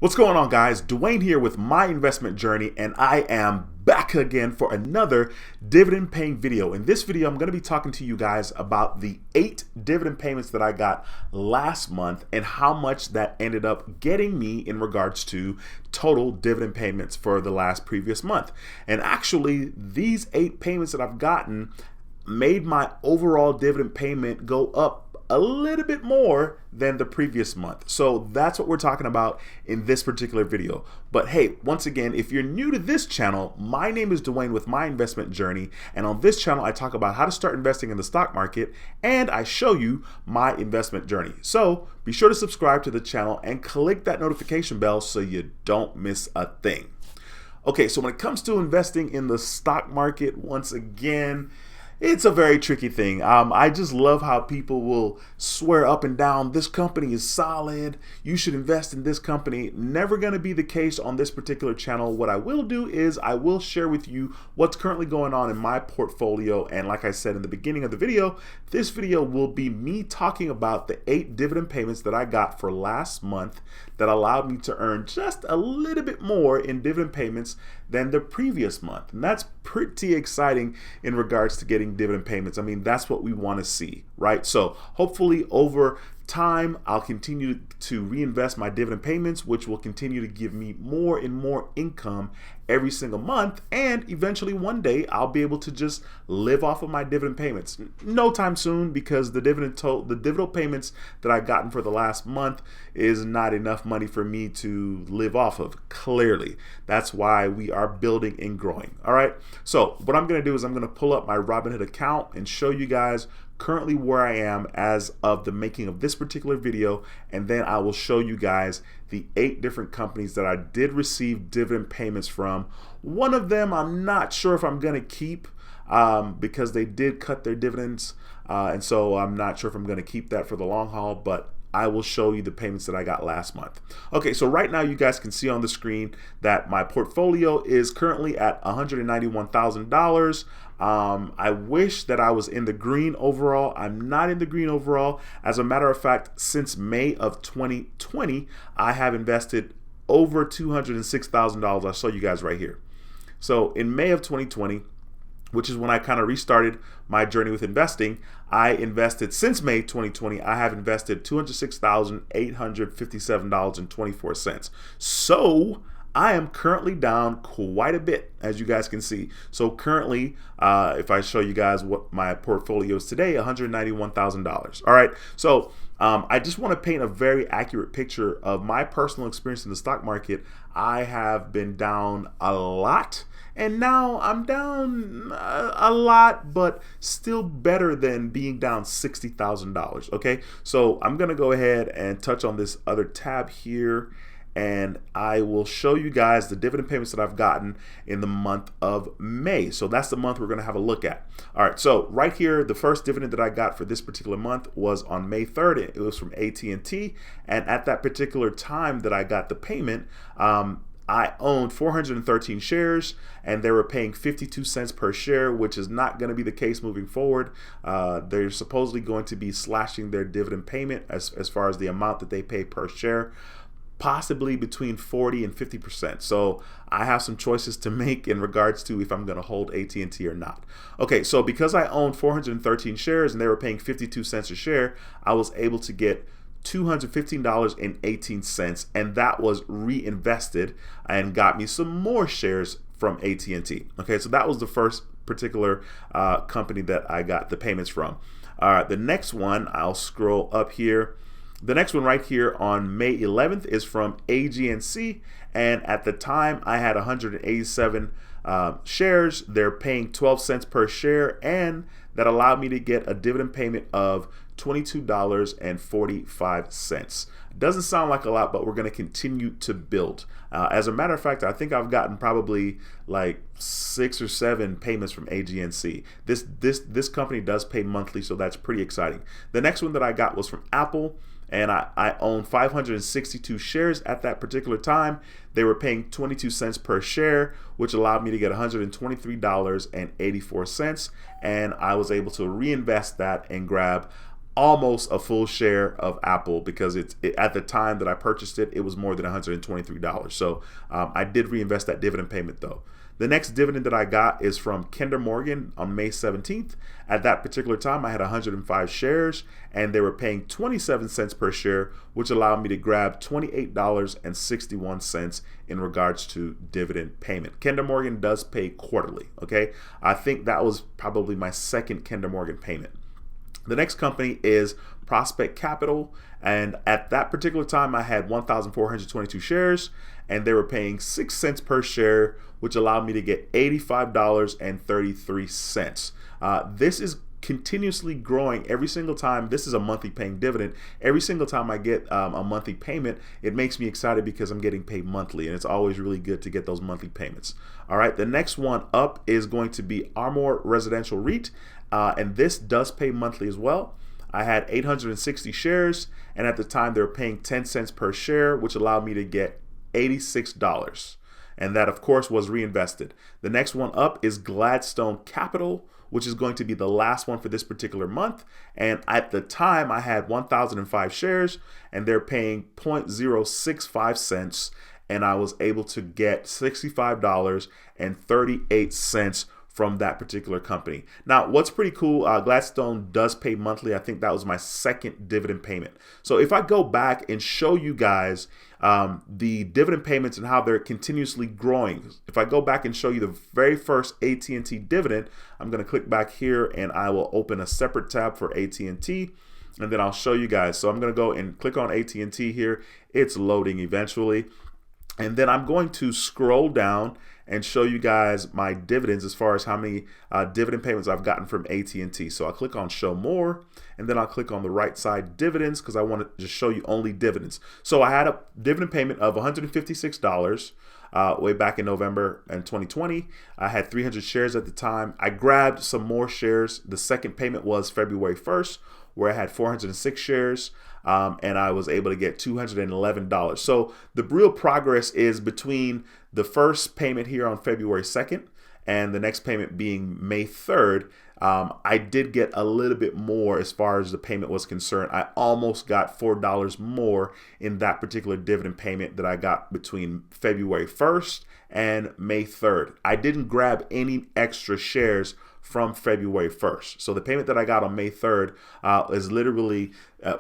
What's going on, guys? Dwayne here with my investment journey, and I am back again for another dividend paying video. In this video, I'm going to be talking to you guys about the 8 dividend payments that I got last month and how much that ended up getting me in regards to total dividend payments for the last previous month. And actually, these 8 payments that I've gotten made my overall dividend payment go up a little bit more than the previous month. So that's what we're talking about in this particular video. But hey, once again, if you're new to this channel, my name is Dwayne with My Investment Journey. And on this channel, I talk about how to start investing in the stock market and I show you my investment journey. So be sure to subscribe to the channel and click that notification bell so you don't miss a thing. Okay, so when it comes to investing in the stock market, once again, it's a very tricky thing. I just love how people will swear up and down, this company is solid, you should invest in this company. Never going to be the case on this particular channel. What I will do is I will share with you what's currently going on in my portfolio. And like I said in the beginning of the video, this video will be me talking about the 8 dividend payments that I got for last month that allowed me to earn just a little bit more in dividend payments than the previous month. And that's pretty exciting in regards to getting dividend payments. I mean, that's what we want to see, right? So hopefully over time, I'll continue to reinvest my dividend payments, which will continue to give me more and more income every single month. And eventually one day I'll be able to just live off of my dividend payments. No time soon, because the dividend payments that I've gotten for the last month is not enough money for me to live off of, clearly. That's why we are building and growing. All right. So what I'm going to do is I'm going to pull up my Robinhood account and show you guys currently where I am as of the making of this particular video, and then I will show you guys the 8 different companies that I did receive dividend payments from. One of them I'm not sure if I'm gonna keep because they did cut their dividends, and so I'm not sure if I'm gonna keep that for the long haul, but I will show you the payments that I got last month. Okay, so right now you guys can see on the screen that my portfolio is currently at $191,000. I wish that I was in the green overall. I'm not in the green overall. As a matter of fact, since May of 2020, I have invested over $206,000. I'll show you guys right here. So in May of 2020, which is when I kind of restarted my journey with investing, I invested, since May 2020, I have invested $206,857.24. So I am currently down quite a bit, as you guys can see. So currently, if I show you guys what my portfolio is today, $191,000. All right, so I just want to paint a very accurate picture of my personal experience in the stock market. I have been down a lot, and now I'm down a lot, but still better than being down $60,000. Okay, so I'm gonna go ahead and touch on this other tab here, and I will show you guys the dividend payments that I've gotten in the month of May. So that's the month we're going to have a look at. All right, so right here, the first dividend that I got for this particular month was on May 3rd. It was from AT&T, and at that particular time that I got the payment, I owned 413 shares, and they were paying 52 cents per share, which is not going to be the case moving forward. They're supposedly going to be slashing their dividend payment as far as the amount that they pay per share, possibly between 40 and 50%. So I have some choices to make in regards to if I'm going to hold AT&T or not. Okay, so because I owned 413 shares and they were paying 52 cents a share, I was able to get $215.18, and that was reinvested and got me some more shares from AT&T. Okay, so that was the first particular company that I got the payments from. All right, the next one, I'll scroll up here. The next one right here on May 11th is from AGNC, and at the time I had 187 shares. They're paying 12 cents per share, and that allowed me to get a dividend payment of $22.45. Doesn't sound like a lot, but we're going to continue to build. As a matter of fact, I think I've gotten probably like 6 or 7 payments from AGNC. This company does pay monthly, so that's pretty exciting. The next one that I got was from Apple, and I owned 562 shares at that particular time. They were paying 22 cents per share, which allowed me to get $123.84, and I was able to reinvest that and grab almost a full share of Apple because at the time that I purchased it, it was more than $123. So I did reinvest that dividend payment though. The next dividend that I got is from Kinder Morgan on May 17th. At that particular time, I had 105 shares and they were paying 27 cents per share, which allowed me to grab $28.61 in regards to dividend payment. Kinder Morgan does pay quarterly, okay? I think that was probably my second Kinder Morgan payment. The next company is Prospect Capital, and at that particular time I had 1,422 shares and they were paying 6 cents per share, which allowed me to get $85.33. This is continuously growing every single time. This is a monthly paying dividend. Every single time I get a monthly payment, it makes me excited because I'm getting paid monthly, and it's always really good to get those monthly payments. All right, the next one up is going to be Armour Residential REIT, and this does pay monthly as well. I had 860 shares, and at the time they were paying 10 cents per share, which allowed me to get $86. And that, of course, was reinvested. The next one up is Gladstone Capital, which is going to be the last one for this particular month. And at the time, I had 1,005 shares, and they're paying 0.065 cents, and I was able to get $65.38 from that particular company. Now, what's pretty cool, Gladstone does pay monthly. I think that was my second dividend payment. So if I go back and show you guys the dividend payments and how they're continuously growing, if I go back and show you the very first AT&T dividend, I'm going to click back here and I will open a separate tab for AT&T. And then I'll show you guys. So I'm going to go and click on AT&T here. It's loading eventually. And then I'm going to scroll down and show you guys my dividends as far as how many dividend payments I've gotten from AT&T. So I'll click on show more, and then I'll click on the right side dividends because I want to just show you only dividends. So I had a dividend payment of $156 way back in November in 2020. I had 300 shares at the time. I grabbed some more shares. The second payment was February 1st, where I had 406 shares. And I was able to get $211. So the real progress is between the first payment here on February 2nd and the next payment being May 3rd. I did get a little bit more as far as the payment was concerned. I almost got $4 more in that particular dividend payment that I got between February 1st and May 3rd. I didn't grab any extra shares from February 1st. So the payment that I got on May 3rd is literally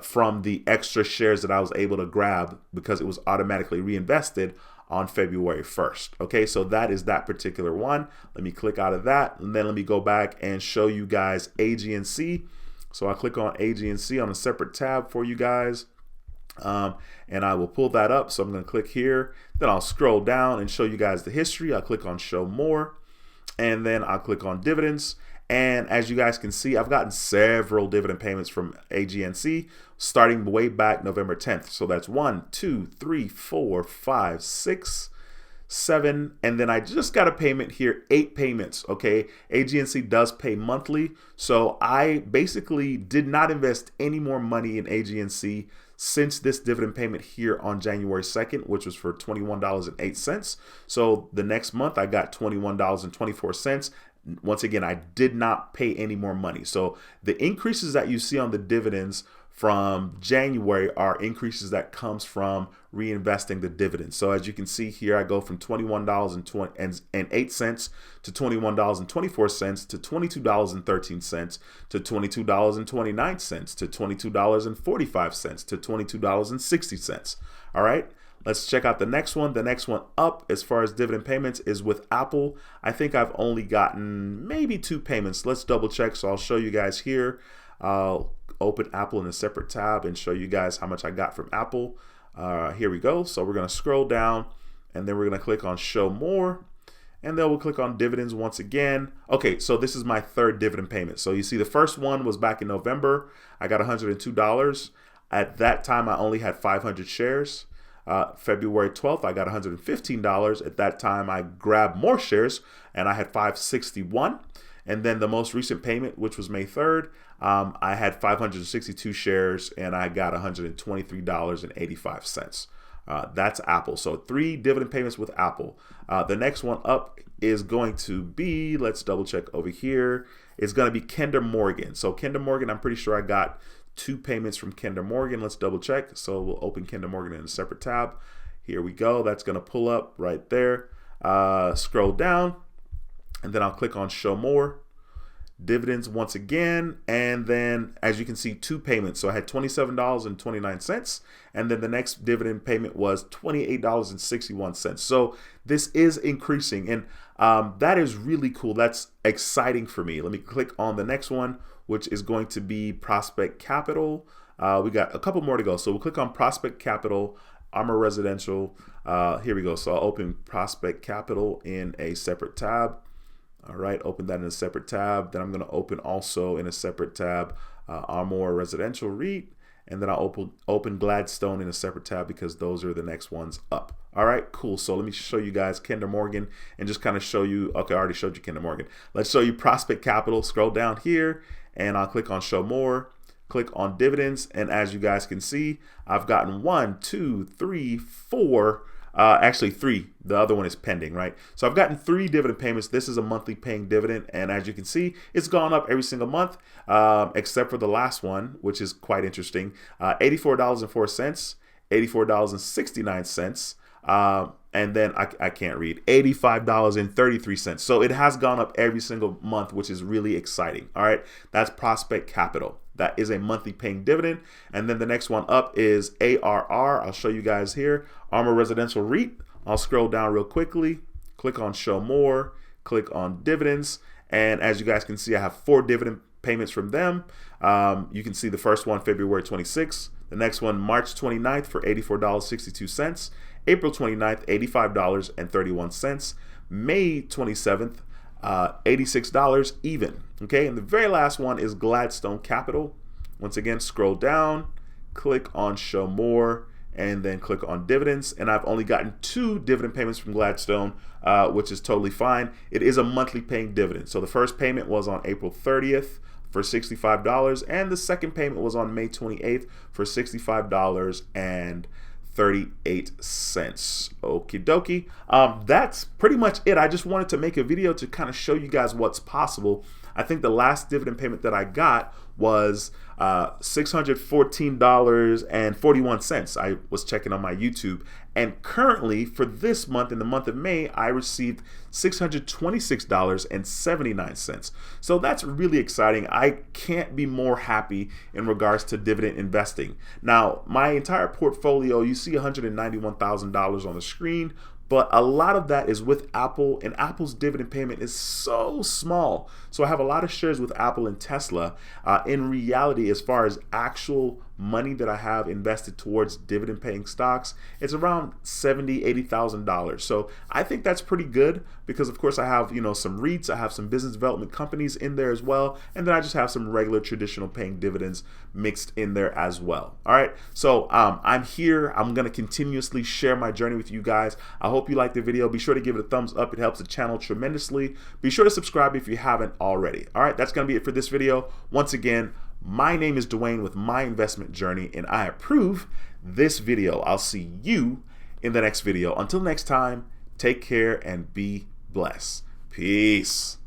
from the extra shares that I was able to grab because it was automatically reinvested on February 1st. Okay, so that is that particular one. Let me click out of that, and then let me go back and show you guys AG&C. So I'll click on AG&C on a separate tab for you guys. And I will pull that up. So I'm going to click here. Then I'll scroll down and show you guys the history. I'll click on show more. And then I'll click on dividends. And as you guys can see, I've gotten several dividend payments from AG&C starting way back November 10th. So that's 1, 2, 3, 4, 5, 6, 7. And then I just got a payment here, 8 payments. Okay. AG&C does pay monthly. So I basically did not invest any more money in AG&C since this dividend payment here on January 2nd, which was for $21.08. So the next month I got $21.24. Once again, I did not pay any more money. So the increases that you see on the dividends from January are increases that comes from reinvesting the dividends. So as you can see here, I go from $21.08 to $21.24 to $22.13 to $22.29 to $22.45 to $22.60. All right. Let's check out the next one. The next one up as far as dividend payments is with Apple. I think I've only gotten maybe 2 payments. Let's double check. So I'll show you guys here. I'll open Apple in a separate tab and show you guys how much I got from Apple. Here we go. So we're going to scroll down and then we're going to click on show more. And then we'll click on dividends once again. Okay, so this is my third dividend payment. So you see the first one was back in November. I got $102. At that time, I only had 500 shares. February 12th, I got $115. At that time, I grabbed more shares and I had 561. And then the most recent payment, which was May 3rd, I had 562 shares and I got $123.85. That's Apple. So 3 dividend payments with Apple. The next one up is going to be, let's double check over here. It's going to be Kinder Morgan. So Kinder Morgan, I'm pretty sure I got 2 payments from Kinder Morgan. Let's double check. So we'll open Kinder Morgan in a separate tab. Here we go. That's going to pull up right there. Scroll down, and then I'll click on show more. Dividends once again, and then as you can see, 2 payments. So I had $27.29, and then the next dividend payment was $28.61. So this is increasing, and that is really cool. That's exciting for me. Let me click on the next one, which is going to be Prospect Capital. We got a couple more to go, so we'll click on Prospect Capital, Armor Residential. Here we go. So I'll open Prospect Capital in a separate tab. All right, open that in a separate tab. Then I'm going to open also in a separate tab Armor Residential REIT, and then I'll open Gladstone in a separate tab because those are the next ones up. All right, cool. So let me show you guys Kinder Morgan and just kind of show you. Okay, I already showed you Kinder Morgan. Let's show you Prospect Capital. Scroll down here, and I'll click on Show More. Click on Dividends, and as you guys can see, I've gotten 1, 2, 3, 4. Actually 3. The other one is pending, right? So I've gotten 3 dividend payments. This is a monthly paying dividend, and as you can see, it's gone up every single month, except for the last one, which is quite interesting. $84.04, $84.69, and then I can't read, $85.33. So it has gone up every single month, which is really exciting. All right, that's Prospect Capital. That is a monthly paying dividend. And then the next one up is ARR. I'll show you guys here. Armor Residential REIT. I'll scroll down real quickly, click on Show More, click on Dividends. And as you guys can see, I have 4 dividend payments from them. You can see the first one, February 26th. The next one, March 29th for $84.62. April 29th, $85.31. May 27th, $86 even. Okay, and the very last one is Gladstone Capital. Once again, scroll down, click on Show More, and then click on Dividends. And I've only gotten 2 dividend payments from Gladstone, which is totally fine. It is a monthly paying dividend. So the first payment was on April 30th for $65, and the second payment was on May 28th for $65.38. Okie dokie. That's pretty much it. I just wanted to make a video to kind of show you guys what's possible. I think the last dividend payment that I got was $614.41. I was checking on my YouTube, and currently for this month, in the month of May, I received $626.79. So that's really exciting. I can't be more happy in regards to dividend investing. Now, my entire portfolio, you see $191,000 on the screen, but a lot of that is with Apple, and Apple's dividend payment is so small. So I have a lot of shares with Apple and Tesla. In reality, as far as actual money that I have invested towards dividend paying stocks, it's around $70,000, $80,000. So I think that's pretty good because of course I have, you know, some REITs, I have some business development companies in there as well, and then I just have some regular traditional paying dividends mixed in there as well. All right, so I'm here. I'm going to continuously share my journey with you guys. I hope you liked the video. Be sure to give it a thumbs up. It helps the channel tremendously. Be sure to subscribe if you haven't already. All right, that's going to be it for this video. Once again, my name is Dwayne with My Investment Journey, and I approve this video. I'll see you in the next video. Until next time, take care and be blessed. Peace.